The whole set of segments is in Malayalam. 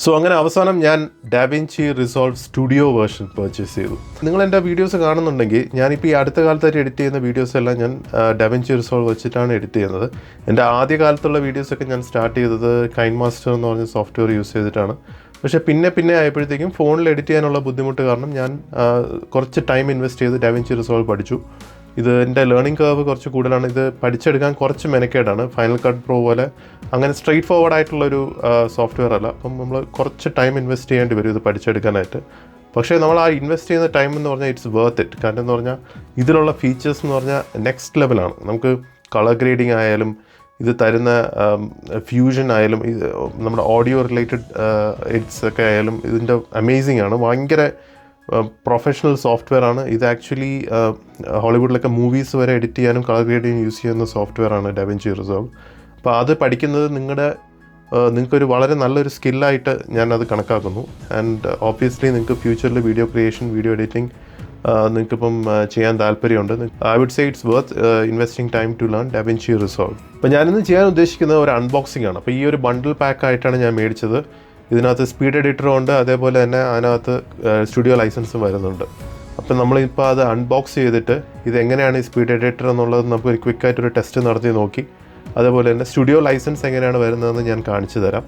സോ അങ്ങനെ അവസാനം ഞാൻ da Vinci resolve studio version purchase ചെയ്തു. നിങ്ങൾ എൻ്റെ വീഡിയോസ് കാണുന്നുണ്ടെങ്കിൽ ഞാനിപ്പോൾ ഈ അടുത്ത കാലത്തായിട്ട് എഡിറ്റ് ചെയ്യുന്ന വീഡിയോസ് എല്ലാം ഞാൻ ഡാവിൻചി റിസോൾവ് വെച്ചിട്ടാണ് എഡിറ്റ് ചെയ്യുന്നത്. എൻ്റെ ആദ്യ കാലത്തുള്ള വീഡിയോസൊക്കെ ഞാൻ സ്റ്റാർട്ട് ചെയ്തത് കൈൻ മാസ്റ്റർ എന്ന് പറഞ്ഞ സോഫ്റ്റ്വെയർ യൂസ് ചെയ്തിട്ടാണ്. പക്ഷേ പിന്നെ ആയപ്പോഴത്തേക്കും ഫോണിൽ എഡിറ്റ് ചെയ്യാനുള്ള ബുദ്ധിമുട്ട് കാരണം ഞാൻ കുറച്ച് ടൈം ഇൻവെസ്റ്റ് ചെയ്ത് ഡാവിൻചി റിസോൾവ് പഠിച്ചു. ഇത് എൻ്റെ ലേണിംഗ് കർവ് കുറച്ച് കൂടുതലാണ്. ഇത് പഠിച്ചെടുക്കാൻ കുറച്ച് മെനക്കേടാണ്. ഫൈനൽ കട്ട് പ്രോ പോലെ അങ്ങനെ സ്ട്രെയിറ്റ് ഫോർവേഡ് ആയിട്ടുള്ളൊരു സോഫ്റ്റ്വെയർ അല്ല. അപ്പം നമ്മൾ കുറച്ച് ടൈം ഇൻവെസ്റ്റ് ചെയ്യേണ്ടി വരും ഇത് പഠിച്ചെടുക്കാനായിട്ട്. പക്ഷേ നമ്മൾ ആ ഇൻവെസ്റ്റ് ചെയ്യുന്ന ടൈം എന്ന് പറഞ്ഞാൽ ഇറ്റ്സ് വർത്ത് ഇറ്റ്. കാരണം എന്ന് പറഞ്ഞാൽ ഇതിലുള്ള ഫീച്ചേഴ്സ് എന്ന് പറഞ്ഞാൽ നെക്സ്റ്റ് ലെവലാണ്. നമുക്ക് കളർ ഗ്രേഡിങ് ആയാലും ഇത് തരുന്ന ഫ്യൂഷൻ ആയാലും ഇത് നമ്മുടെ ഓഡിയോ റിലേറ്റഡ് എഡിറ്റ്സ് ഒക്കെ ആയാലും ഇതിൻ്റെ അമേസിംഗ് ആണ്. ഭയങ്കര പ്രൊഫഷണൽ സോഫ്റ്റ്വെയർ ആണ് ഇത്. ആക്ച്വലി ഹോളിവുഡിലൊക്കെ മൂവീസ് വരെ എഡിറ്റ് ചെയ്യാനും കളർ ഗ്രേഡിങ് യൂസ് ചെയ്യുന്ന സോഫ്റ്റ്വെയർ ആണ് ഡാവിൻചി റിസോൾവ്. അപ്പോൾ അത് പഠിക്കുന്നത് നിങ്ങൾക്കൊരു വളരെ നല്ലൊരു സ്കില്ലായിട്ട് ഞാനത് കണക്കാക്കുന്നു. ആൻഡ് ഓബ്വിയസ്ലി നിങ്ങൾക്ക് ഫ്യൂച്ചറിൽ വീഡിയോ ക്രിയേഷൻ, വീഡിയോ എഡിറ്റിംഗ് നിങ്ങൾക്കിപ്പം ചെയ്യാൻ താല്പര്യമുണ്ട്. I would say it's worth investing time to learn DaVinci Resolve. അപ്പോൾ ഞാനിന്ന് ചെയ്യാൻ ഉദ്ദേശിക്കുന്നത് ഒരു അൺബോക്സിംഗ് ആണ്. അപ്പോൾ ഈ ഒരു ബണ്ടിൽ പാക്കായിട്ടാണ് ഞാൻ മേടിച്ചത്. ഇതിനകത്ത് സ്പീഡ് എഡിറ്ററും ഉണ്ട്, അതേപോലെ തന്നെ അതിനകത്ത് സ്റ്റുഡിയോ ലൈസൻസും വരുന്നുണ്ട്. അപ്പം നമ്മളിപ്പോൾ അത് അൺബോക്സ് ചെയ്തിട്ട് ഇതെങ്ങനെയാണ് ഈ സ്പീഡ് എഡിറ്റർ എന്നുള്ളത് നമുക്ക് ഒരു ക്വിക്കായിട്ടൊരു ടെസ്റ്റ് നടത്തി നോക്കി. അതേപോലെ തന്നെ സ്റ്റുഡിയോ ലൈസൻസ് എങ്ങനെയാണ് വരുന്നതെന്ന് ഞാൻ കാണിച്ചു തരാം.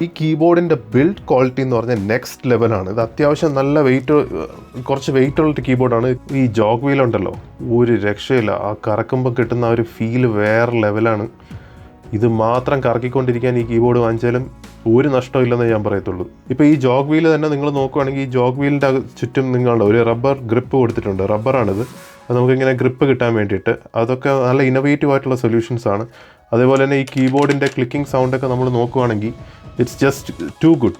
ഈ കീബോർഡിൻ്റെ ബിൽഡ് ക്വാളിറ്റി എന്ന് പറഞ്ഞാൽ നെക്സ്റ്റ് ലെവലാണ്. ഇത് അത്യാവശ്യം നല്ല കുറച്ച് വെയിറ്റുള്ളൊരു കീബോർഡാണ്. ഈ ജോഗ് വീലുണ്ടല്ലോ, ഒരു രക്ഷയില്ല. ആ കറക്കുമ്പോൾ കിട്ടുന്ന ഒരു ഫീല് വേറെ ലെവലാണ്. ഇത് മാത്രം കറക്കിക്കൊണ്ടിരിക്കാൻ ഈ കീബോർഡ് വാങ്ങിച്ചാലും ഒരു നഷ്ടമില്ലെന്നേ ഞാൻ പറയത്തുള്ളൂ. ഇപ്പോൾ ഈ ജോഗ് വീല് തന്നെ നിങ്ങൾ നോക്കുവാണെങ്കിൽ ഈ ജോഗ് വീലിൻ്റെ ചുറ്റും നിങ്ങളുടെ ഒരു റബ്ബർ ഗ്രിപ്പ് കൊടുത്തിട്ടുണ്ട്. റബ്ബറാണിത്. അത് നമുക്കിങ്ങനെ ഗ്രിപ്പ് കിട്ടാൻ വേണ്ടിയിട്ട്. അതൊക്കെ നല്ല ഇന്നോവേറ്റീവ് ആയിട്ടുള്ള സൊല്യൂഷൻസ് ആണ്. അതേപോലെ തന്നെ ഈ കീബോർഡിൻ്റെ ക്ലിക്കിംഗ് സൗണ്ടൊക്കെ നമ്മൾ നോക്കുവാണെങ്കിൽ ഇറ്റ്സ് ജസ്റ്റ് ടു ഗുഡ്.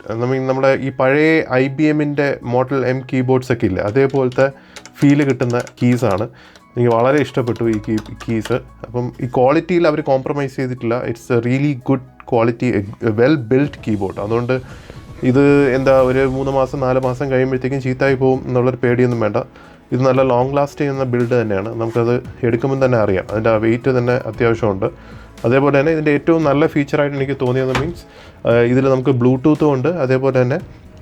നമ്മുടെ ഈ പഴയ IBMൻ്റെ മോഡൽ M കീബോർഡ്സ് ഒക്കെ ഇല്ലേ, അതേപോലത്തെ ഫീല് കിട്ടുന്ന കീസാണ്. എനിക്ക് വളരെ ഇഷ്ടപ്പെട്ടു ഈ കീസ്. അപ്പം ഈ ക്വാളിറ്റിയിൽ അവർ കോംപ്രമൈസ് ചെയ്തിട്ടില്ല. It's A really good quality, well build keyboard. അതുകൊണ്ട് ഇത് ഒരു 3 മാസം 4 മാസം കഴിയുമ്പോഴത്തേക്കും ചീത്തായി പോകും എന്നുള്ളൊരു പേടിയൊന്നും വേണ്ട. ഇത് നല്ല ലോങ് ലാസ്റ്റ് ചെയ്യുന്ന ബിൽഡ് തന്നെയാണ്. നമുക്കത് എടുക്കുമ്പോൾ തന്നെ അറിയാം. അതിൻ്റെ ആ വെയിറ്റ് തന്നെ അത്യാവശ്യമുണ്ട്. അതേപോലെ തന്നെ ഇതിൻ്റെ ഏറ്റവും നല്ല ഫീച്ചറായിട്ട് എനിക്ക് തോന്നിയത് ഇതിൽ നമുക്ക് ബ്ലൂടൂത്തും ഉണ്ട്, അതേപോലെ തന്നെ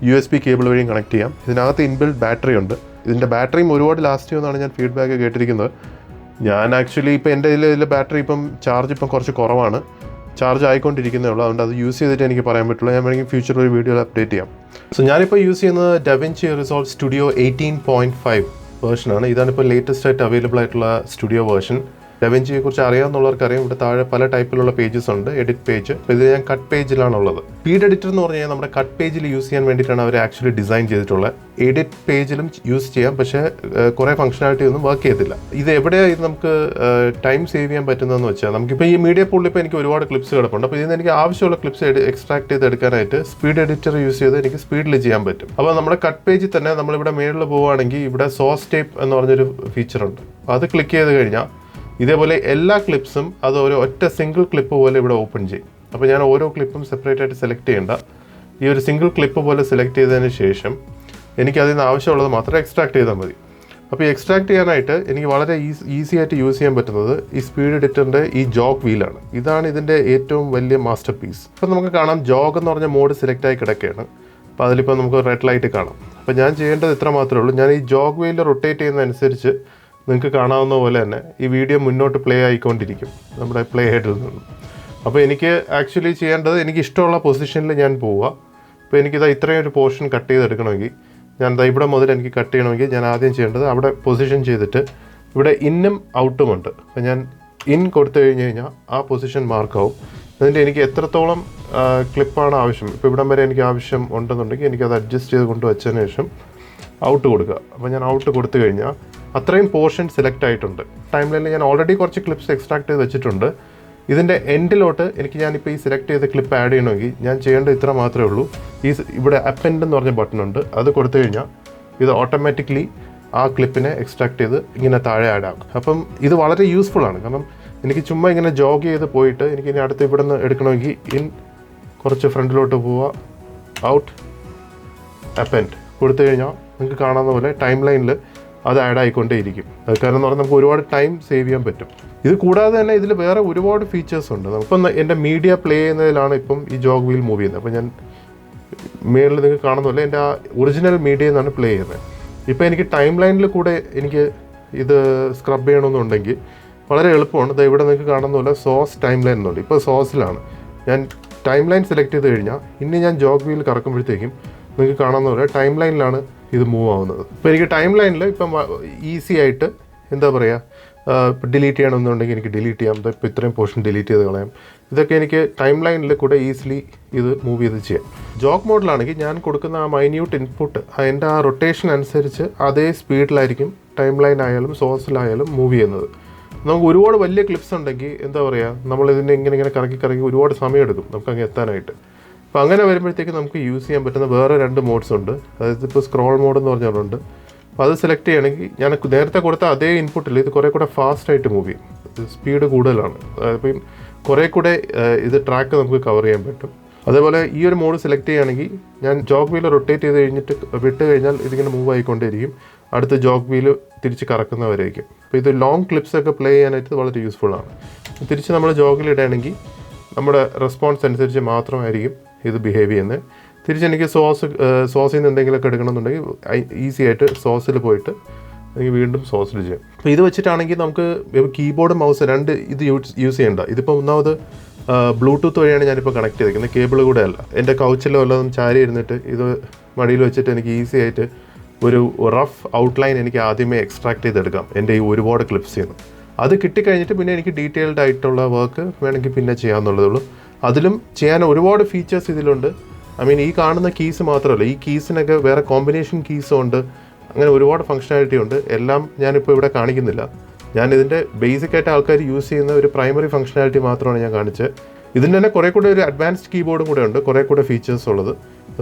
USB കേബിൾ വഴിയും കണക്ട് ചെയ്യാം. ഇതിനകത്ത് ഇൻബിൽഡ് ബാറ്ററി ഉണ്ട്. ഇതിൻ്റെ ബാറ്ററിയും ഒരുപാട് ലാസ്റ്റ് ചെയ്യുമെന്നാണ് ഞാൻ ഫീഡ്ബാക്ക് കേട്ടിരിക്കുന്നത്. ഞാൻ ആക്ച്വലി ഇപ്പോൾ എൻ്റെ ഇതിൽ ബാറ്ററി ചാർജ് കുറച്ച് കുറവാണ്. ചാർജ് ആയിക്കൊണ്ടിരിക്കുന്നേ ഉള്ളൂ. അതുകൊണ്ട് അത് യൂസ് ചെയ്തിട്ട് എനിക്ക് പറയാൻ പറ്റുള്ളൂ. ഞാൻ വേണമെങ്കിൽ ഫ്യൂച്ചറിൽ ഒരു വീഡിയോയിൽ അപ്ഡേറ്റ് ചെയ്യാം. സോ ഞാനിപ്പോൾ യൂസ് ചെയ്യുന്നത് ഡാവിൻചി റിസോൾവ് സ്റ്റുഡിയോ 18.5 വേർഷനാണ്. ഇതാണിപ്പോൾ ലേറ്റസ്റ്റ് ആയിട്ട് അവൈലബിൾ ആയിട്ടുള്ള സ്റ്റുഡിയോ വേർഷൻ. ഡാവിൻചിയെ കുറിച്ച് അറിയാവുന്നവർക്കറിയാം. ഇവിടെ താഴെ പല ടൈപ്പിലുള്ള പേജസ് ഉണ്ട്, എഡിറ്റ് പേജ്. അപ്പോൾ ഇത് ഞാൻ കട്ട് പേജിലാണുള്ളത്. സ്പീഡ് എഡിറ്റർ എന്ന് പറഞ്ഞാൽ നമ്മുടെ കട്ട് പേജിൽ യൂസ് ചെയ്യാൻ വേണ്ടിയിട്ടാണ് അവർ ആക്ച്വലി ഡിസൈൻ ചെയ്തിട്ടുള്ളത്. എഡിറ്റ് പേജിലും യൂസ് ചെയ്യാം, പക്ഷേ കുറേ ഫംഗ്ഷനാലിറ്റി ഒന്നും വർക്ക് ചെയ്യത്തില്ല. ഇത് എവിടെയാണ് നമുക്ക് ടൈം സേവ് ചെയ്യാൻ പറ്റുന്നതെന്ന് വെച്ചാൽ, നമുക്കിപ്പോൾ ഈ മീഡിയ പൂളിൽ ഇപ്പോൾ എനിക്ക് ഒരുപാട് ക്ലിപ്സ് കിടപ്പുണ്ട്. അപ്പോൾ ഇതിന് എനിക്ക് ആവശ്യമുള്ള ക്ലിപ്സ് എക്സ്ട്രാക്ട് ചെയ്ത് എടുക്കാനായിട്ട് സ്പീഡ് എഡിറ്റർ യൂസ് ചെയ്ത് എനിക്ക് സ്പീഡിൽ ചെയ്യാൻ പറ്റും. അപ്പോൾ നമ്മുടെ കട്ട് പേജിൽ തന്നെ നമ്മളിവിടെ മേളിൽ പോവുകയാണെങ്കിൽ ഇവിടെ സോഴ്സ് ടേപ്പ് എന്ന് പറഞ്ഞൊരു ഫീച്ചറുണ്ട്. അത് ക്ലിക്ക് ചെയ്ത് കഴിഞ്ഞാൽ ഇതേപോലെ എല്ലാ ക്ലിപ്സും അത് ഒറ്റ സിംഗിൾ ക്ലിപ്പ് പോലെ ഇവിടെ ഓപ്പൺ ചെയ്യും. അപ്പോൾ ഞാൻ ഓരോ ക്ലിപ്പും സെപ്പറേറ്റ് ആയിട്ട് സെലക്ട് ചെയ്യേണ്ട. ഈ ഒരു സിംഗിൾ ക്ലിപ്പ് പോലെ സെലക്ട് ചെയ്തതിന് ശേഷം എനിക്കതിൽ നിന്ന് ആവശ്യമുള്ളത് മാത്രം എക്സ്ട്രാക്ട് ചെയ്താൽ മതി. അപ്പോൾ ഈ എക്സ്ട്രാക്ട് ചെയ്യാനായിട്ട് എനിക്ക് വളരെ ഈസി ആയിട്ട് യൂസ് ചെയ്യാൻ പറ്റുന്നത് ഈ സ്പീഡ് എഡിറ്ററിൻ്റെ ഈ ജോഗ് വീലാണ്. ഇതാണ് ഇതിൻ്റെ ഏറ്റവും വലിയ മാസ്റ്റർ പീസ്. അപ്പോൾ നമുക്ക് കാണാം ജോഗ് എന്ന് പറഞ്ഞ മോഡ് സെലക്ട് ആയി കിടക്കുകയാണ്. അപ്പോൾ അതിലിപ്പോൾ നമുക്ക് റെഡ് ലൈറ്റ് കാണാം. അപ്പോൾ ഞാൻ ചെയ്യേണ്ടത് ഇത്ര മാത്രമേ ഉള്ളൂ. ഞാൻ ഈ ജോഗ് വീൽ റൊട്ടേറ്റ് ചെയ്യുന്നതനുസരിച്ച് നിങ്ങൾക്ക് കാണാവുന്ന പോലെ തന്നെ ഈ വീഡിയോ മുന്നോട്ട് പ്ലേ ആയിക്കൊണ്ടിരിക്കും നമ്മുടെ പ്ലേ ഹെഡിൽ നിന്ന്. അപ്പോൾ എനിക്ക് ആക്ച്വലി ചെയ്യേണ്ടത്, എനിക്ക് ഇഷ്ടമുള്ള പൊസിഷനിൽ ഞാൻ പോവുക. ഇപ്പോൾ എനിക്കിതാ ഇത്രയും ഒരു പോർഷൻ കട്ട് ചെയ്തെടുക്കണമെങ്കിൽ ഞാൻ ഇവിടെ മുതൽ എനിക്ക് കട്ട് ചെയ്യണമെങ്കിൽ ഞാൻ ആദ്യം ചെയ്യേണ്ടത് അവിടെ പൊസിഷൻ ചെയ്തിട്ട് ഇവിടെ ഇന്നും ഔട്ടും ഉണ്ട്. അപ്പോൾ ഞാൻ ഇൻ കൊടുത്തു കഴിഞ്ഞ് കഴിഞ്ഞാൽ ആ പൊസിഷൻ മാർക്കാവും. അതിൻ്റെ എനിക്ക് എത്രത്തോളം ക്ലിപ്പാണ് ആവശ്യം, ഇപ്പോൾ ഇവിടം വരെ എനിക്ക് ആവശ്യം ഉണ്ടെന്നുണ്ടെങ്കിൽ എനിക്കത് അഡ്ജസ്റ്റ് ചെയ്ത് കൊണ്ടുവച്ചതിന് ശേഷം ഔട്ട് കൊടുക്കുക. അപ്പോൾ ഞാൻ ഔട്ട് കൊടുത്തു കഴിഞ്ഞാൽ അത്രയും പോർഷൻ സെലക്ട് ആയിട്ടുണ്ട്. ടൈം ലൈനിൽ ഞാൻ ഓൾറെഡി കുറച്ച് ക്ലിപ്സ് എക്സ്ട്രാക്ട് ചെയ്ത് വെച്ചിട്ടുണ്ട്. ഇതിൻ്റെ എൻഡിലോട്ട് ഞാനിപ്പോൾ ഈ സെലക്ട് ചെയ്ത ക്ലിപ്പ് ആഡ് ചെയ്യണമെങ്കിൽ ഞാൻ ചെയ്യേണ്ടത് ഇത്ര മാത്രമേ ഉള്ളൂ. ഇവിടെ അപ്പെൻഡ് എന്ന് പറഞ്ഞ ബട്ടൺ ഉണ്ട്, അത് കൊടുത്തു കഴിഞ്ഞാൽ ഇത് ഓട്ടോമാറ്റിക്കലി ആ ക്ലിപ്പിനെ എക്സ്ട്രാക്ട് ചെയ്ത് ഇങ്ങനെ താഴെ ആഡ് ആകും. അപ്പം ഇത് വളരെ യൂസ്ഫുൾ ആണ്. കാരണം എനിക്ക് ചുമ്മാ ഇങ്ങനെ ജോഗ് ചെയ്ത് പോയിട്ട് എനിക്ക് ഇനി അടുത്ത് ഇവിടെ നിന്ന് എടുക്കണമെങ്കിൽ ഇൻ കുറച്ച് ഫ്രണ്ടിലോട്ട് പോവുക, ഔട്ട്, അപ്പെൻഡ് കൊടുത്തു കഴിഞ്ഞാൽ നിങ്ങൾക്ക് കാണാവുന്ന പോലെ ടൈം ലൈനിൽ അത് ആഡ് ആയിക്കൊണ്ടേയിരിക്കും. കാരണം എന്ന് പറഞ്ഞാൽ നമുക്ക് ഒരുപാട് ടൈം സേവ് ചെയ്യാൻ പറ്റും. ഇത് കൂടാതെ തന്നെ ഇതിൽ വേറെ ഒരുപാട് ഫീച്ചേഴ്സ് ഉണ്ട്. നമുക്കിപ്പം എൻ്റെ മീഡിയ പ്ലേ ചെയ്യുന്നതിലാണ് ഇപ്പം ഈ ജോഗ് വീൽ മൂവ് ചെയ്യുന്നത്. അപ്പോൾ ഞാൻ മേളിൽ നിങ്ങൾക്ക് കാണുന്ന പോലെ എൻ്റെ ആ ഒറിജിനൽ മീഡിയ എന്നാണ് പ്ലേ ചെയ്യുന്നത്. ഇപ്പോൾ എനിക്ക് ടൈം ലൈനിൽ കൂടെ എനിക്ക് ഇത് സ്ക്രബ് ചെയ്യണമെന്നുണ്ടെങ്കിൽ വളരെ എളുപ്പമാണ്. ഇത് ഇവിടെ നിങ്ങൾക്ക് കാണുന്ന പോലെ സോഴ്സ് ടൈം ലൈൻ എന്നുണ്ട്. ഇപ്പോൾ സോഴ്സിലാണ് ഞാൻ ടൈം ലൈൻ സെലക്ട് ചെയ്ത് കഴിഞ്ഞാൽ ഇനി ഞാൻ ജോഗ് വീൽ കറക്കുമ്പോഴത്തേക്കും നിങ്ങൾക്ക് കാണുന്ന പോലെ ടൈം ലൈനിലാണ് ഇത് മൂവ് ആവുന്നത്. ഇപ്പോൾ എനിക്ക് ടൈം ലൈനിൽ ഇപ്പം ഈസി ആയിട്ട് എന്താ പറയുക, ഇപ്പോൾ ഡിലീറ്റ് ചെയ്യണമെന്നുണ്ടെങ്കിൽ എനിക്ക് ഡിലീറ്റ് ചെയ്യാം. ഇപ്പോൾ ഇത്രയും പോർഷൻ ഡിലീറ്റ് ചെയ്ത് കളയാം. ഇതൊക്കെ എനിക്ക് ടൈം ലൈനിൽ കൂടെ ഈസിലി ഇത് മൂവ് ചെയ്ത് ചെയ്യാം. ജോഗ് മോഡിലാണെങ്കിൽ ഞാൻ കൊടുക്കുന്ന ആ മൈന്യൂട്ട് ഇൻപുട്ട് അതിൻ്റെ ആ റൊട്ടേഷൻ അനുസരിച്ച് അതേ സ്പീഡിലായിരിക്കും ടൈം ലൈൻ ആയാലും സോഴ്സിലായാലും മൂവ് ചെയ്യുന്നത്. നമുക്ക് ഒരുപാട് വലിയ ക്ലിപ്സ് ഉണ്ടെങ്കിൽ എന്താ പറയുക, നമ്മളിതിനെ ഇങ്ങനെ കറക്കി ഒരുപാട് സമയമെടുക്കും നമുക്ക് അങ്ങ് എത്താനായിട്ട്. അപ്പോൾ അങ്ങനെ വരുമ്പോഴത്തേക്ക് നമുക്ക് യൂസ് ചെയ്യാൻ പറ്റുന്ന വേറെ 2 മോഡ്സ് ഉണ്ട്. അതായത് ഇപ്പോൾ സ്ക്രോൾ മോഡ് എന്ന് പറഞ്ഞിട്ടുണ്ട്. അപ്പോൾ അത് സെലക്ട് ചെയ്യുകയാണെങ്കിൽ ഞാൻ നേരത്തെ കൊടുത്ത അതേ ഇൻപുട്ടിൽ ഇത് കുറേ കൂടെ ഫാസ്റ്റായിട്ട് മൂവ് ചെയ്യും. സ്പീഡ് കൂടുതലാണ്. അപ്പം കുറേ കൂടെ ഇത് ട്രാക്ക് നമുക്ക് കവർ ചെയ്യാൻ പറ്റും. അതേപോലെ ഈ ഒരു മോഡ് സെലക്ട് ചെയ്യുകയാണെങ്കിൽ ഞാൻ ജോഗ് വീൽ റൊട്ടേറ്റ് ചെയ്ത് കഴിഞ്ഞിട്ട് വിട്ട് കഴിഞ്ഞാൽ ഇതിങ്ങനെ മൂവ് ആയിക്കൊണ്ടേയിരിക്കും. അടുത്ത ജോഗ് വീൽ തിരിച്ച് കറക്കുന്നവരായിരിക്കും. അപ്പോൾ ഇത് ലോങ് ക്ലിപ്സൊക്കെ പ്ലേ ചെയ്യാനായിട്ട് വളരെ യൂസ്ഫുള്ളാണ്. തിരിച്ച് നമ്മൾ ജോഗിൽ ഇടുകയാണെങ്കിൽ നമ്മുടെ റെസ്പോൺസ് അനുസരിച്ച് മാത്രമായിരിക്കും ഇത് ബിഹേവ് ചെയ്യുന്നത്. തിരിച്ചെനിക്ക് സോസിൽ നിന്ന് എന്തെങ്കിലുമൊക്കെ എടുക്കണമെന്നുണ്ടെങ്കിൽ ഈസി ആയിട്ട് സോസിൽ പോയിട്ട് എനിക്ക് വീണ്ടും സോസിൽ ചെയ്യാം. അപ്പോൾ ഇത് വെച്ചിട്ടാണെങ്കിൽ നമുക്ക് കീബോർഡ് മൗസ് 2 ഇത് യൂസ് ചെയ്യേണ്ട. ഇതിപ്പോൾ ഒന്നാമത് ബ്ലൂടൂത്ത് വഴിയാണ് ഞാനിപ്പോൾ കണക്ട് ചെയ്തിരിക്കുന്നത്, കേബിൾ കൂടെ അല്ല. എൻ്റെ കൗച്ചിലോ വല്ലതും ചാരി ഇരുന്നിട്ട് ഇത് മടിയിൽ വെച്ചിട്ട് എനിക്ക് ഈസി ആയിട്ട് ഒരു റഫ് ഔട്ട്ലൈൻ എനിക്ക് ആദ്യമേ എക്സ്ട്രാക്ട് ചെയ്തെടുക്കാം എൻ്റെ ഈ ഒരുപാട് ക്ലിപ്സ് ചെയ്യുന്നു. അത് കിട്ടിക്കഴിഞ്ഞിട്ട് പിന്നെ എനിക്ക് ഡീറ്റെയിൽഡ് ആയിട്ടുള്ള വർക്ക് വേണമെങ്കിൽ പിന്നെ ചെയ്യാമെന്നുള്ളതേ ഉള്ളൂ. അതിലും ചെയ്യാൻ ഒരുപാട് ഫീച്ചേഴ്സ് ഇതിലുണ്ട്. ഈ കാണുന്ന കീസ് മാത്രമല്ല, ഈ കീസിനൊക്കെ വേറെ കോമ്പിനേഷൻ കീസും ഉണ്ട്. അങ്ങനെ ഒരുപാട് ഫങ്ഷനാലിറ്റി ഉണ്ട്. എല്ലാം ഞാനിപ്പോൾ ഇവിടെ കാണിക്കുന്നില്ല. ഞാനിതിൻ്റെ ബേസിക്കായിട്ട് ആൾക്കാർ യൂസ് ചെയ്യുന്ന ഒരു പ്രൈമറി ഫങ്ഷനാലിറ്റി മാത്രമാണ് ഞാൻ കാണിച്ചത്. ഇതിൻ്റെ തന്നെ കുറേ കൂടെ ഒരു അഡ്വാൻസ്ഡ് കീബോർഡും കൂടെ ഉണ്ട്, കുറേ കൂടെ ഫീച്ചേഴ്സ് ഉള്ളത്.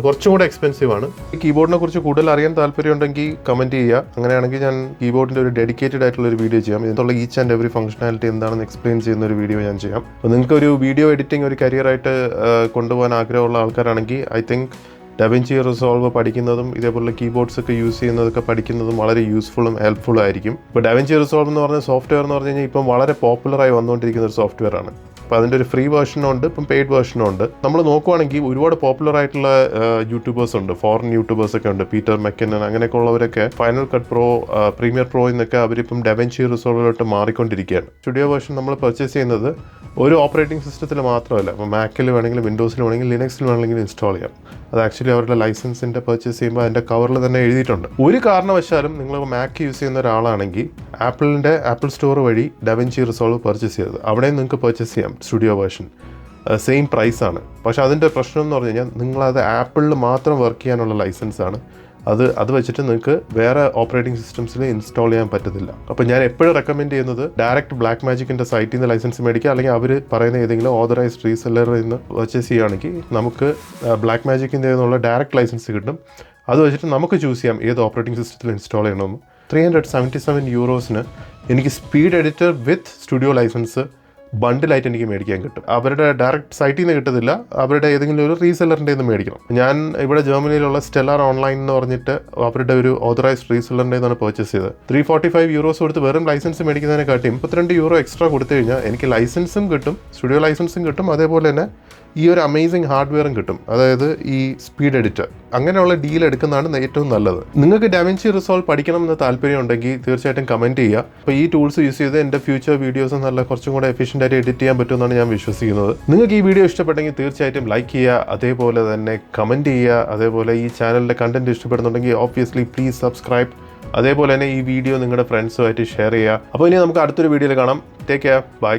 കുറച്ചും കൂടെ എക്സ്പെൻസീവ് ആണ്. ഈ കീബോർഡിനെ കുറിച്ച് കൂടുതൽ അറിയാൻ താല്പര്യമുണ്ടെങ്കിൽ കമൻറ്റ് ചെയ്യുക. അങ്ങനെയാണെങ്കിൽ ഞാൻ കീബോർഡിൻ്റെ ഒരു ഡെഡിക്കേറ്റഡ് ആയിട്ടുള്ള ഒരു വീഡിയോ ചെയ്യാം. ഇതിനുള്ള ഈച്ച് ആൻഡ് എവറി ഫംഗ്ഷനാലിറ്റി എന്താണെന്ന് എക്സ്പ്ലെയിൻ ചെയ്യുന്ന ഒരു വീഡിയോ ഞാൻ ചെയ്യാം. അപ്പോൾ നിങ്ങൾക്ക് ഒരു വീഡിയോ എഡിറ്റിംഗ് ഒരു കരിയറായിട്ട് കൊണ്ടുപോകാൻ ആഗ്രഹമുള്ള ആൾക്കാരാണെങ്കിൽ ഐ തിങ്ക് ഡാവിഞ്ചി റിസോൾവ് പഠിക്കുന്നതും ഇതേപോലെ കീബോർഡ്സ് ഒക്കെ യൂസ് ചെയ്യുന്നതൊക്കെ പഠിക്കുന്നതും വളരെ യൂസ്ഫുള്ളും ഹെൽപ്ഫുള്ളും ആയിരിക്കും. ഇപ്പോൾ ഡാവിഞ്ചി റിസോൾവ് എന്ന് പറഞ്ഞ സോഫ്റ്റ്വെയർ എന്ന് പറഞ്ഞു കഴിഞ്ഞാൽ ഇപ്പം വളരെ പോപ്പുലറായി വന്നുകൊണ്ടിരിക്കുന്ന ഒരു സോഫ്റ്റ്വെയർ ആണ്. അപ്പോൾ അതിൻ്റെ ഒരു ഫ്രീ വേർഷനും ഉണ്ട്, ഇപ്പം പെയ്ഡ് വേർഷനും ഉണ്ട്. നമ്മൾ നോക്കുവാണെങ്കിൽ ഒരുപാട് പോപ്പുലർ ആയിട്ടുള്ള യൂട്യൂബേഴ്സ് ഉണ്ട്, ഫോറിൻ യൂട്യൂബേഴ്സൊക്കെ ഉണ്ട്. പീറ്റർ മെക്കനൻ അങ്ങനെയൊക്കെ ഉള്ളവരൊക്കെ final cut pro, premier pro എന്നൊക്കെ അവരിപ്പം ഡാവിഞ്ചി റിസോൾവിലോട്ട് മാറിക്കൊണ്ടിരിക്കുകയാണ്. സ്റ്റുഡിയോ വേർഷൻ നമ്മൾ പർച്ചേസ് ചെയ്യുന്നത് ഒരു ഓപ്പറേറ്റിംഗ് സിസ്റ്റത്തിൽ മാത്രമല്ല, അപ്പോൾ മാക്കിൽ വേണമെങ്കിലും വിൻഡോസിൽ വേണമെങ്കിൽ ലിനക്സിൽ വേണമെങ്കിലും ഇൻസ്റ്റാൾ ചെയ്യാം. അത് ആക്ച്വലി അവരുടെ ലൈസൻസിൻ്റെ പർച്ചേസ് ചെയ്യുമ്പോൾ അതിൻ്റെ കവറിൽ തന്നെ എഴുതിയിട്ടുണ്ട്. ഒരു കാരണവശാലും നിങ്ങൾ മാക്ക് യൂസ് ചെയ്യുന്ന ഒരാളാണെങ്കിൽ ആപ്പിൾ സ്റ്റോർ വഴി ഡാവിഞ്ചി റിസോൾവ് പർച്ചേസ് ചെയ്തത് അവിടെയും നിങ്ങൾക്ക് പർച്ചേസ് ചെയ്യാം സ്റ്റുഡിയോ വേർഷൻ. സെയിം പ്രൈസാണ്. പക്ഷേ അതിൻ്റെ പ്രശ്നം എന്ന് പറഞ്ഞു കഴിഞ്ഞാൽ നിങ്ങളത് ആപ്പിളിൽ മാത്രം വർക്ക് ചെയ്യാനുള്ള ലൈസൻസാണ്. അത് വെച്ചിട്ട് നിങ്ങൾക്ക് വേറെ ഓപ്പറേറ്റിംഗ് സിസ്റ്റംസിൽ ഇൻസ്റ്റാൾ ചെയ്യാൻ പറ്റത്തില്ല. അപ്പോൾ ഞാൻ എപ്പോഴും റെക്കമെൻഡ് ചെയ്യുന്നത് ഡയറക്റ്റ് ബ്ലാക്ക് മാജിക്കിൻ്റെ സൈറ്റിൽ നിന്ന് ലൈസൻസ് മേടിക്കുക, അല്ലെങ്കിൽ അവർ പറയുന്ന ഏതെങ്കിലും ഓതറൈസ്ഡ് റീസെല്ലറിൽ നിന്ന് പർച്ചേസ് ചെയ്യുകയാണെങ്കിൽ നമുക്ക് ബ്ലാക്ക് മാജിക്കിൻ്റെ നിന്നുള്ള ഡയറക്റ്റ് ലൈസൻസ് കിട്ടും. അത് വെച്ചിട്ട് നമുക്ക് ചൂസ് ചെയ്യാം ഏത് ഓപ്പറേറ്റിംഗ് സിസ്റ്റത്തിൽ ഇൻസ്റ്റാൾ ചെയ്യണമെന്ന്. 377 യൂറോസിന് എനിക്ക് സ്പീഡ് എഡിറ്റർ വിത്ത് സ്റ്റുഡിയോ ലൈസൻസ് ബണ്ടിലായിട്ട് എനിക്ക് മേടിക്കാൻ കിട്ടും. അവരുടെ ഡയറക്റ്റ് സൈറ്റിൽ നിന്ന് കിട്ടത്തില്ല, അവരുടെ ഏതെങ്കിലും ഒരു റീസെല്ലറിൻ്റെ നിന്ന് മേടിക്കണം. ഞാൻ ഇവിടെ ജർമ്മനിയിലുള്ള സ്റ്റെല്ലാർ ഓൺലൈൻ എന്ന് പറഞ്ഞിട്ട് അവരുടെ ഒരു ഓതറൈസ്ഡ് റീസെല്ലറിൻ്റെ നിന്നാണ് പർച്ചേസ് ചെയ്തത്. 345 യൂറോസ് കൊടുത്ത് വെറും ലൈസൻസ് മേടിക്കുന്നതിനെക്കാട്ടി 32 യൂറോ എക്സ്ട്രാ കൊടുത്തു കഴിഞ്ഞാൽ എനിക്ക് ലൈസൻസും കിട്ടും, സ്റ്റുഡിയോ ലൈസൻസും കിട്ടും, അതേപോലെ തന്നെ ഈ ഒരു അമേസിങ് ഹാർഡ്വെയറും കിട്ടും. അതായത് ഈ സ്പീഡ് എഡിറ്റർ, അങ്ങനെയുള്ള ഡീൽ എടുക്കുന്നതാണ് ഏറ്റവും നല്ലത്. നിങ്ങൾക്ക് ഡാവിൻസി റിസോൾവ് പഠിക്കണമെന്ന് താല്പര്യം ഉണ്ടെങ്കിൽ തീർച്ചയായിട്ടും കമൻറ്റ് ചെയ്യുക. അപ്പോൾ ഈ ടൂൾസ് യൂസ് ചെയ്ത് എൻ്റെ ഫ്യൂച്ചർ വീഡിയോസ് നല്ല കുറച്ചും കൂടെ എഫിഷ്യൻ്റ് ആയിട്ട് എഡിറ്റ് ചെയ്യാൻ പറ്റുമെന്നാണ് ഞാൻ വിശ്വസിക്കുന്നത്. നിങ്ങൾക്ക് ഈ വീഡിയോ ഇഷ്ടപ്പെട്ടെങ്കിൽ തീർച്ചയായിട്ടും ലൈക്ക് ചെയ്യുക, അതേപോലെ തന്നെ കമൻറ്റ് ചെയ്യുക. അതേപോലെ ഈ ചാനലിൻ്റെ കണ്ടന്റ് ഇഷ്ടപ്പെടുന്നുണ്ടെങ്കിൽ ഓബ്വിയസ്ലി പ്ലീസ് സബ്സ്ക്രൈബ്. അതേപോലെ തന്നെ ഈ വീഡിയോ നിങ്ങളുടെ ഫ്രണ്ട്സുമായിട്ട് ഷെയർ ചെയ്യുക. അപ്പോൾ ഇനി നമുക്ക് അടുത്തൊരു വീഡിയോയിൽ കാണാം. Take care, by.